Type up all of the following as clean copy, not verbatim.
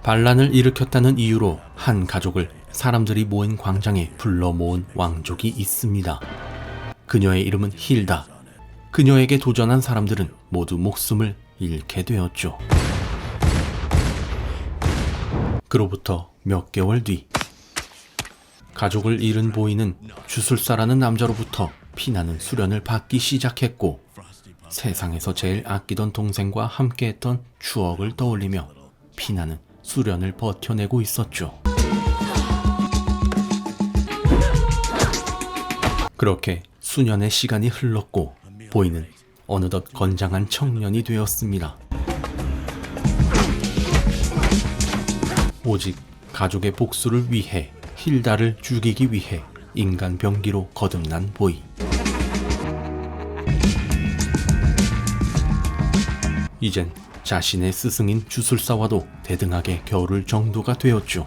반란을 일으켰다는 이유로 한 가족을 사람들이 모인 광장에 불러 모은 왕족이 있습니다. 그녀의 이름은 힐다. 그녀에게 도전한 사람들은 모두 목숨을 잃게 되었죠. 그로부터 몇 개월 뒤, 가족을 잃은 보이는 주술사라는 남자로부터 피나는 수련을 받기 시작했고, 세상에서 제일 아끼던 동생과 함께했던 추억을 떠올리며 피나는 수련을 버텨내고 있었죠. 그렇게 수년의 시간이 흘렀고 보이는 어느덧 건장한 청년이 되었습니다. 오직 가족의 복수를 위해, 힐다를 죽이기 위해 인간 병기로 거듭난 보이. 이젠 자신의 스승인 주술사와도 대등하게 겨룰 정도가 되었죠.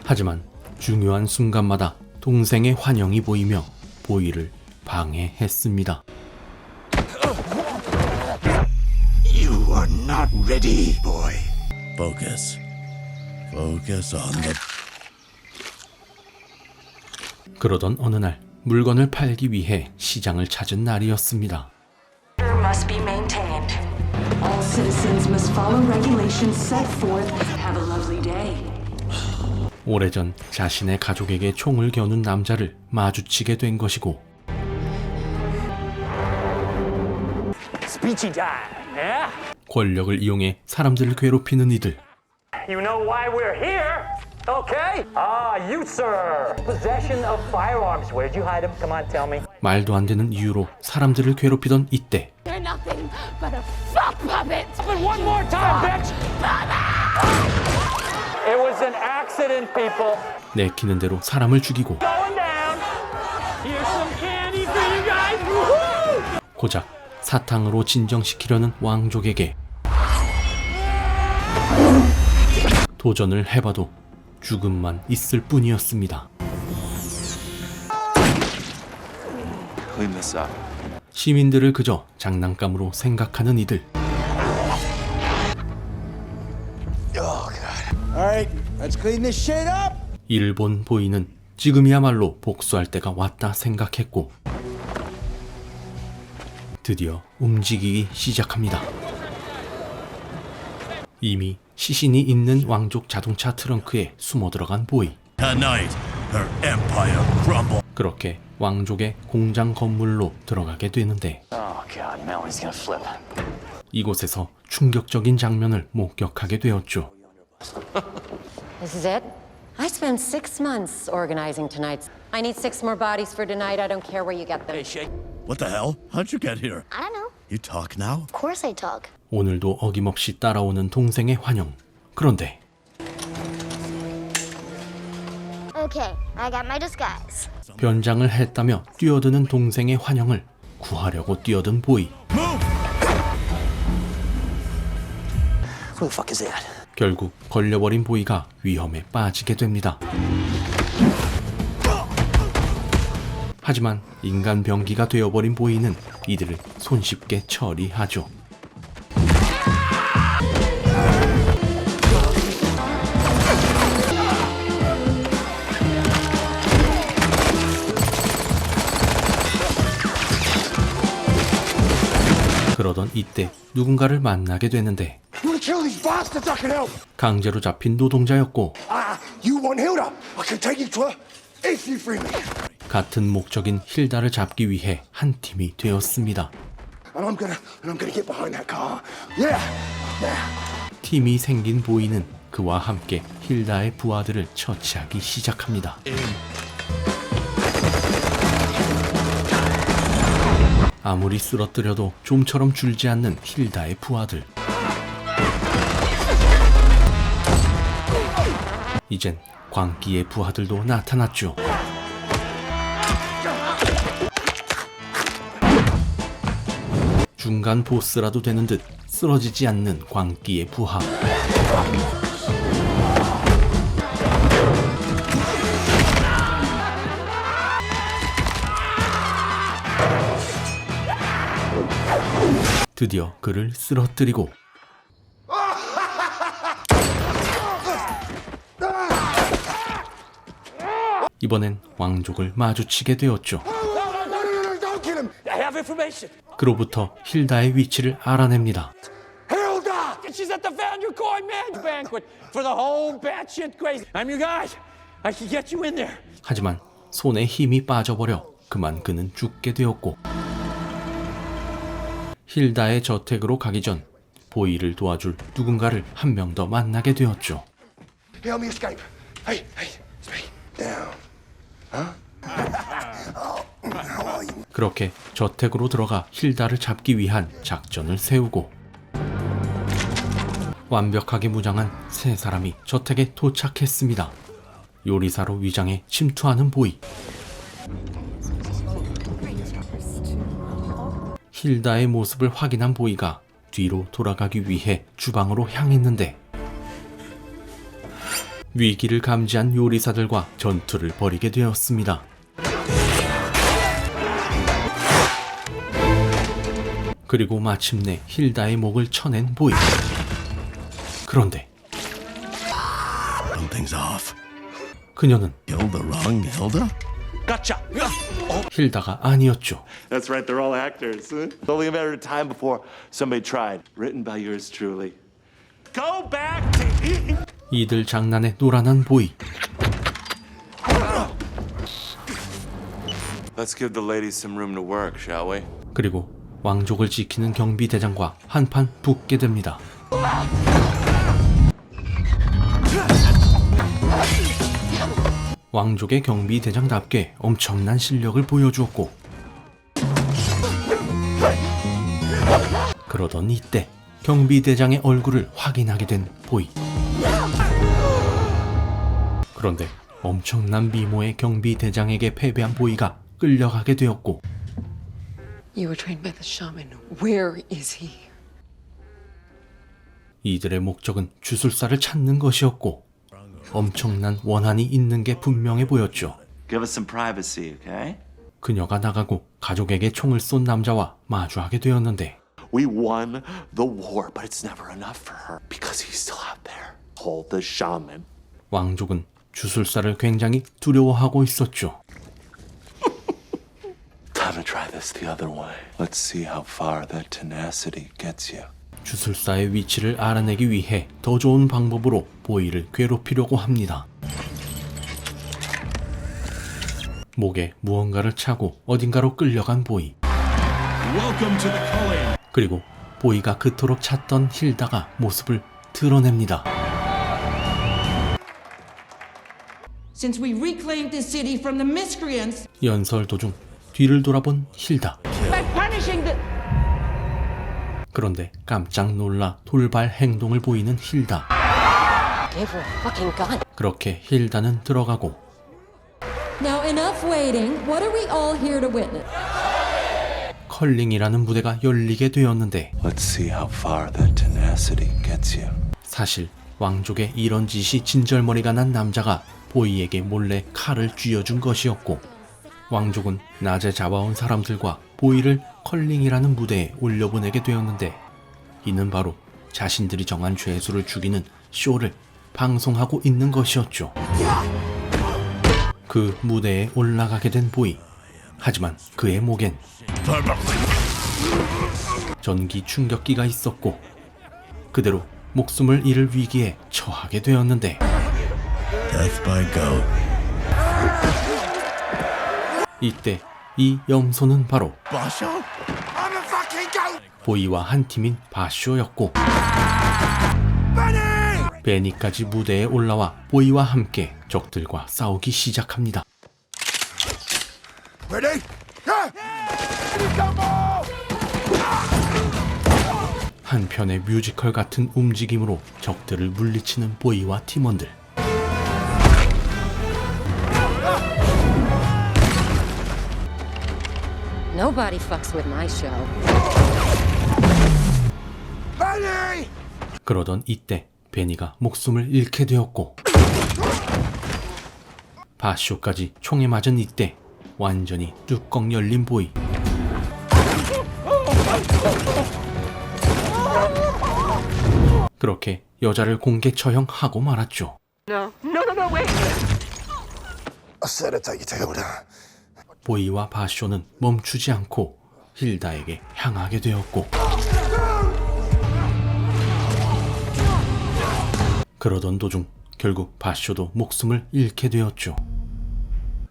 하지만 중요한 순간마다 동생의 환영이 보이며 보이를 방해했습니다. You are not ready, boy. Focus. Focus on the... 그러던 어느 날 물건을 팔기 위해 시장을 찾은 날이었습니다. Must be maintained. All citizens must follow regulations set forth. Have a lovely day. 오래전 자신의 가족에게 총을 겨눈 남자를 마주치게 된 것이고, Speechy time, yeah? 권력을 이용해 사람들을 괴롭히는 이들. You know why we're here, okay? You, sir. Possession of firearms. Where'd you hide them? Come on, tell me. 말도 안 되는 이유로 사람들을 괴롭히던 이때, You're nothing but a sock puppet. But one more time, bitch! It was an accident, people. 내키는 대로 사람을 죽이고, Going down. Here's some candy for you guys. Woohoo! 고작 사탕으로 진정시키려는 왕족에게 도전을 해봐도 죽음만 있을 뿐이었습니다. Clean this up. 시민들을 그저 장난감으로 생각하는 이들. Alright, let's clean this shit up. 이를 본 보이는 지금이야말로 복수할 때가 왔다 생각했고, 드디어 움직이기 시작합니다. 이미 시신이 있는 왕족 자동차 트렁크에 숨어 들어간 보이. Tonight, her empire crumble. 그렇게 왕족의 공장 건물로 들어가게 되는데, Oh God, Melanie's gonna flip. 이곳에서 충격적인 장면을 목격하게 되었죠. This is it? I spent 6 months organizing tonight's. I need 6 more bodies for tonight. I don't care where you get them. What the hell? How'd you get here? I don't know. You talk now? Of course I talk. 오늘도 어김없이 따라오는 동생의 환영. 그런데 Okay, I got my disguise. 변장을 했다며 뛰어드는 동생의 환영을 구하려고 뛰어든 보이. Who the fuck is that? 결국 걸려버린 보이가 위험에 빠지게 됩니다. 하지만 인간 병기가 되어버린 보이는 이들을 손쉽게 처리하죠. 그러던 이때 누군가를 만나게 되는데, You kill these bastards, I can help. 강제로 잡힌 노동자였고, You want Hilda? I can take you to her if you free me. 같은 목적인 힐다를 잡기 위해 한 팀이 되었습니다. And I'm gonna get behind that car. Yeah. 팀이 생긴 보이는 그와 함께 힐다의 부하들을 처치하기 시작합니다. 아무리 쓰러뜨려도 좀처럼 줄지 않는 힐다의 부하들. 이젠 광기의 부하들도 나타났죠. 중간 보스라도 되는 듯 쓰러지지 않는 광기의 부하. 드디어 그를 쓰러뜨리고 이번엔 왕족을 마주치게 되었죠. Don't kill him! I have information. 그로부터 힐다의 위치를 알아냅니다. Hilda! She's at the Found Coin Man banquet for the whole batshit crazy. I'm your guy. I can get you in there. 하지만 손에 힘이 빠져버려 그만 그는 죽게 되었고 힐다의 저택으로 가기 전 보이를 도와줄 누군가를 한 명 더 만나게 되었죠. Help me escape. Hey, straight down. 그렇게 저택으로 들어가 힐다를 잡기 위한 작전을 세우고 완벽하게 무장한 세 사람이 저택에 도착했습니다. 요리사로 위장해 침투하는 보이. 힐다의 모습을 확인한 보이가 뒤로 돌아가기 위해 주방으로 향했는데 위기를 감지한 요리사들과 전투를 벌이게 되었습니다. 그리고 마침내 힐다의 목을 쳐낸 보이. 그런데 Something's off. 그녀는 Hilda wrong, Hilda? Gotcha! 힐다가 아니었죠. That's right, they're all actors. It's only a matter of time before somebody tried. Written by yours truly. Go back to eating. 이들 장난에 노란한 보이. Let's give the ladies some room to work, shall we? 그리고 왕족을 지키는 경비대장과 한판 붙게 됩니다. 왕족의 경비대장답게 엄청난 실력을 보여주었고 그러던 이때 경비대장의 얼굴을 확인하게 된 보이. 그런데 엄청난 미모의 경비대장에게 패배한 보이가 끌려가게 되었고 You were trained by the shaman. Where is he? 이들의 목적은 주술사를 찾는 것이었고 엄청난 원한이 있는 게 분명해 보였죠. Give us some privacy, okay? 그녀가 나가고 가족에게 총을 쏜 남자와 마주하게 되었는데 We won the war, but it's never enough for her because he's still out there. Hold the shaman. 왕족은 주술사를 굉장히 두려워하고 있었죠. Time to try this the other way. Let's see how far that tenacity gets you. 주술사의 위치를 알아내기 위해 더 좋은 방법으로 보이를 괴롭히려고 합니다. 목에 무언가를 차고 어딘가로 끌려간 보이. 그리고 보이가 그토록 찾던 힐다가 모습을 드러냅니다. Since we reclaimed this city from the miscreants 연설 도중 뒤를 돌아본 힐다. by punishing the 그런데 깜짝 놀라 돌발 행동을 보이는 힐다. Give her a fucking gun. 그렇게 힐다는 들어가고 Now enough waiting. What are we all here to witness? 컬링이라는 무대가 열리게 되었는데 Let's see how far that tenacity gets you. 사실 왕족의 이런 짓이 진절머리가 난 남자가 보이에게 몰래 칼을 쥐어준 것이었고 왕족은 낮에 잡아온 사람들과 보이를 컬링이라는 무대에 올려보내게 되었는데 이는 바로 자신들이 정한 죄수를 죽이는 쇼를 방송하고 있는 것이었죠. 그 무대에 올라가게 된 보이. 하지만 그의 목엔 전기 충격기가 있었고 그대로 목숨을 잃을 위기에 처하게 되었는데 Death by goat. 이때 이 염소는 바로 Basho? I'm a fucking goat! 보이와 한 팀인 바쇼였고 베니까지 무대에 올라와 보이와 함께 적들과 싸우기 시작합니다. Ready? Yeah! Come on! 한편의 뮤지컬 같은 움직임으로 적들을 물리치는 보이와 팀원들. Nobody fucks with my show. Benny! 그러던 이때 베니가 목숨을 잃게 되었고 바쇼까지 총에 맞은 이때 완전히 뚜껑 열린 보이. 그렇게 여자를 공개 처형하고 말았죠. I said to take you to Hilda. 보이와 바쇼는 멈추지 않고 힐다에게 향하게 되었고, 그러던 도중 결국 바쇼도 목숨을 잃게 되었죠.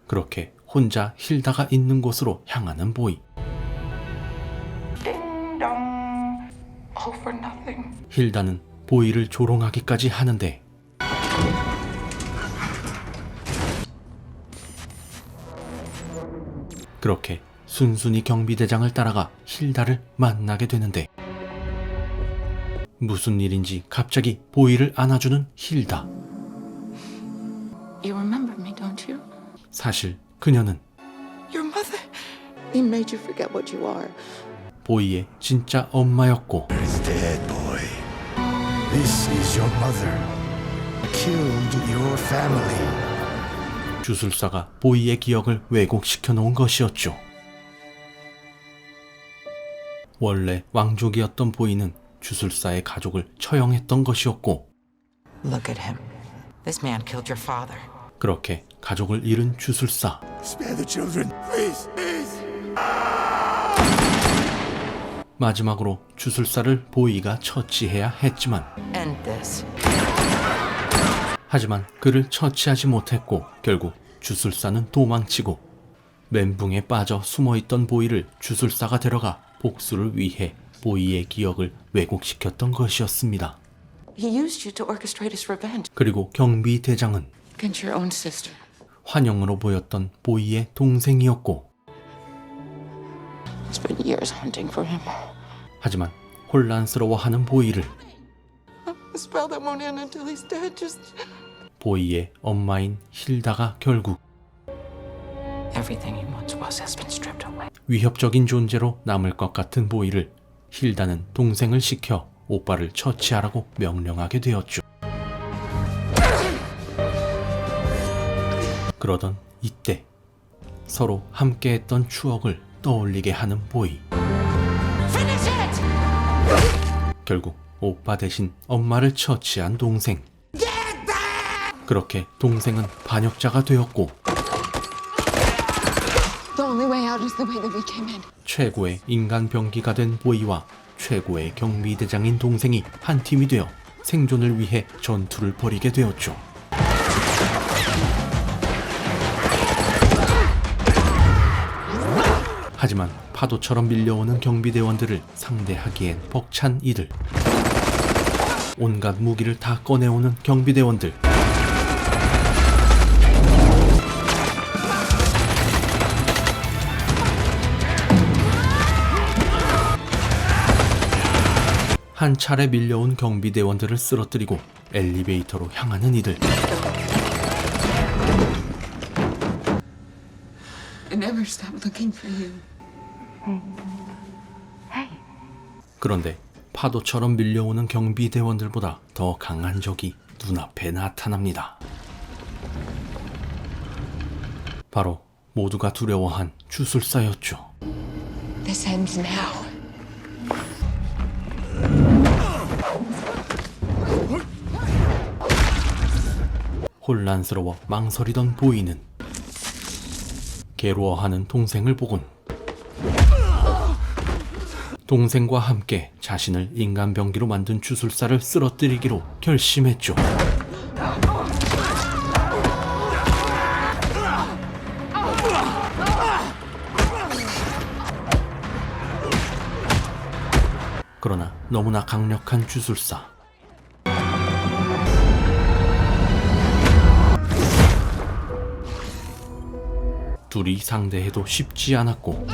그렇게 혼자 힐다가 있는 곳으로 향하는 보이. 힐다는 보이를 조롱하기까지 하는데 그렇게 순순히 경비대장을 따라가 힐다를 만나게 되는데 무슨 일인지 갑자기 보이를 안아주는 힐다. You remember me, don't you? 사실 그녀는 Your mother. He made you forget what you are. 보이의 진짜 엄마였고, He's dead, boy. This is your mother. Killed your family. 주술사가 보이의 기억을 왜곡시켜 놓은 것이었죠. 원래 왕족이었던 보이는 주술사의 가족을 처형했던 것이었고, Look at him. This man killed your father. 그렇게 가족을 잃은 주술사. Spare the children, please, please. 마지막으로 주술사를 보이가 처치해야 했지만, End this. 하지만 그를 처치하지 못했고 결국 주술사는 도망치고 멘붕에 빠져 숨어있던 보이를 주술사가 데려가 복수를 위해 보이의 기억을 왜곡시켰던 것이었습니다. He used you to orchestrate his revenge 그리고 경비대장은 against your own sister. 환영으로 보였던 보이의 동생이었고, It's been years hunting for him. 하지만 혼란스러워하는 보이를 A spell that won't end until he's dead. Just 보이의 엄마인 힐다가 결국 everything he once was has been stripped away. 위협적인 존재로 남을 것 같은 보이를 힐다는 동생을 시켜 오빠를 처치하라고 명령하게 되었죠. 그러던 이때 서로 함께했던 추억을 떠올리게 하는 보이. 결국 오빠 대신 엄마를 처치한 동생. 그렇게 동생은 반역자가 되었고, The only way out is the way that we came in. 최고의 인간 병기가 된 보이와 최고의 경비대장인 동생이 한 팀이 되어 생존을 위해 전투를 벌이게 되었죠. 하지만 파도처럼 밀려오는 경비대원들을 상대하기엔 벅찬 이들. 온갖 무기를 다 꺼내오는 경비대원들. 한 차례 밀려온 경비대원들을 쓰러뜨리고 엘리베이터로 향하는 이들. I never stopped looking for you. 그런데 파도처럼 밀려오는 경비대원들보다 더 강한 적이 눈앞에 나타납니다. 바로 모두가 두려워한 주술사였죠. This ends now. 혼란스러워 망설이던 보이는 괴로워하는 동생을 보곤 동생과 함께 자신을 인간병기로 만든 주술사를 쓰러뜨리기로 결심했죠. 그러나 너무나 강력한 주술사. 둘이 상대해도 쉽지 않았고,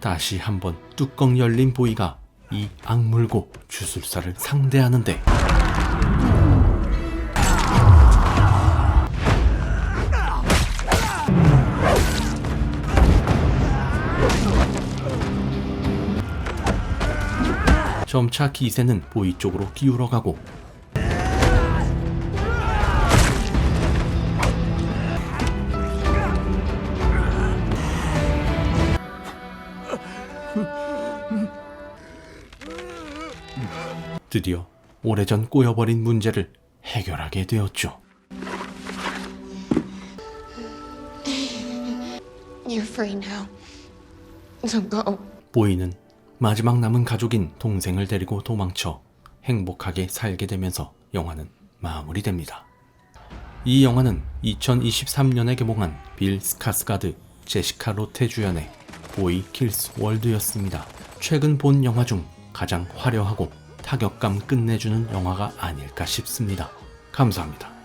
다시 한번 뚜껑 열린 보이가 이 악물고 주술사를 상대하는데 점차 기세는 보이 쪽으로 기울어가고 드디어 오래전 꼬여버린 문제를 해결하게 되었죠. You're free now. So go. 보이는 마지막 남은 가족인 동생을 데리고 도망쳐 행복하게 살게 되면서 영화는 마무리됩니다. 이 영화는 2023년에 개봉한 빌 스카스가드, 제시카 로테 주연의 보이 킬스 월드였습니다. 최근 본 영화 중 가장 화려하고 타격감 끝내주는 영화가 아닐까 싶습니다. 감사합니다.